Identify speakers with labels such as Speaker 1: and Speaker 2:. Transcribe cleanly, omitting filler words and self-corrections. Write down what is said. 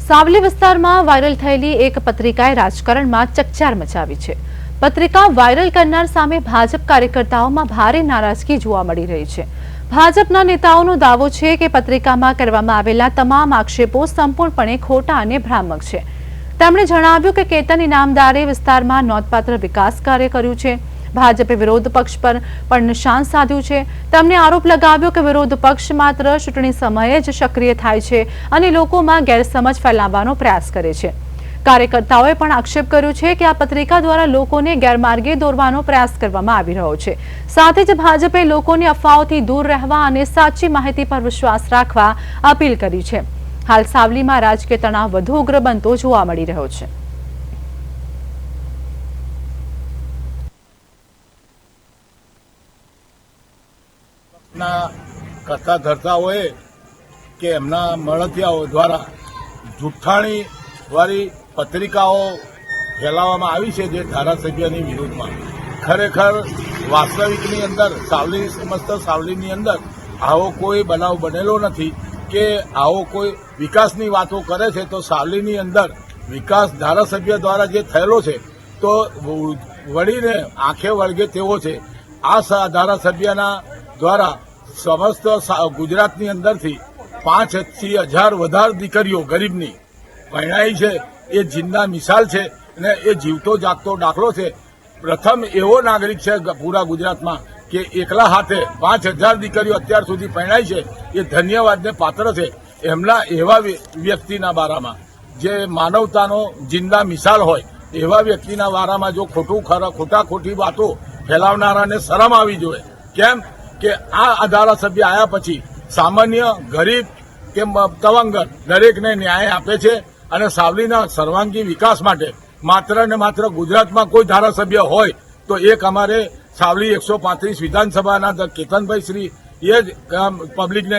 Speaker 1: સાવલી વિસ્તારમાં વાયરલ થયેલી એક પત્રિકાએ રાજકારણમાં ચકચાર મચાવી છે। પત્રિકા વાયરલ કરનાર સામે ભાજપ કાર્યકર્તાઓમાં ભારે નારાજગી જોવા મળી રહી છે। ભાજપના નેતાઓનો દાવો છે કે પત્રિકામાં કરવામાં આવેલા તમામ આક્ષેપો સંપૂર્ણપણે ખોટા અને ભ્રામક છે। તેમણે જણાવ્યું કે કેતન ઇનામદારે વિસ્તારમાં નોંધપાત્ર વિકાસ કાર્ય કર્યું છે। ભાજપે વિરોધ પક્ષ પર પણ નિશાન સાધ્યું છે। તેમણે આરોપ લગાવ્યો કે વિરોધ પક્ષ માત્ર ચૂંટણી સમયે જ સક્રિય થાય છે અને લોકોમાં ગેરસમજ ફેલાવવાનો પ્રયાસ કરે છે। કાર્યકર્તાઓએ પણ આક્ષેપ કર્યો છે કે આ પત્રિકા દ્વારા લોકોને ગેરમાર્ગે દોરવાનો પ્રયાસ કરવામાં આવી રહ્યો છે। સાથે જ ભાજપે લોકોને અફવાઓથી દૂર રહેવા અને સાચી માહિતી પર વિશ્વાસ રાખવા અપીલ કરી છે। હાલ સાવલીમાં રાજકીય તણાવ વધુ ઉગ્ર બનતો જોવા મળી રહ્યો છે।
Speaker 2: કરતા ધરતાઓએ કે એમના મળતિયાઓ દ્વારા જુઠ્ઠાણી વાળી પત્રિકાઓ ફેલાવવામાં આવી છે જે ધારાસભ્યની વિરુદ્ધમાં। ખરેખર વાસ્તવિકની અંદર સમસ્ત સાવલીની અંદર આવો કોઈ બનાવ બનેલો નથી કે આવો કોઈ વિકાસની વાતો કરે છે। તો સાવલીની અંદર વિકાસ ધારાસભ્ય દ્વારા જે થયેલો છે તો વળીને આંખે વળગે તેવો છે। આ ધારાસભ્યના દ્વારા સમસ્ત ગુજરાતની અંદરથી 5 થી 1000 વધારે દીકરીઓ ગરીબની પરણાઈ છે। એ જિંદા મિસાલ છે અને એ જીવતો જાગતો દાખલો છે। પ્રથમ એવો નાગરિક છે પૂરા ગુજરાતમાં કે એકલા હાથે 5000 દીકરીઓ અત્યાર સુધી પરણાઈ છે। એ ધન્યવાદને પાત્ર છે। એમના એવા વ્યક્તિના બારામાં જે માનવતાનો જિંદા મિસાલ હોય એવા વ્યક્તિના બારામાં જો ખોટી વાતો ફેલાવનારાને શરમ આવી જોઈએ। કેમ કે આ ધારાસભ્ય આવ્યા પછી સામાન્ય ગરીબ કે તવંગર દરેકને ન્યાય આપે છે અને સાવલીના સર્વાંગી વિકાસ માટે માત્ર ને માત્ર ગુજરાતમાં કોઈ ધારાસભ્ય હોય તો એક અમારે સાવલી 135 વિધાનસભાના કેતનભાઈ શ્રી એ જ પબ્લિકને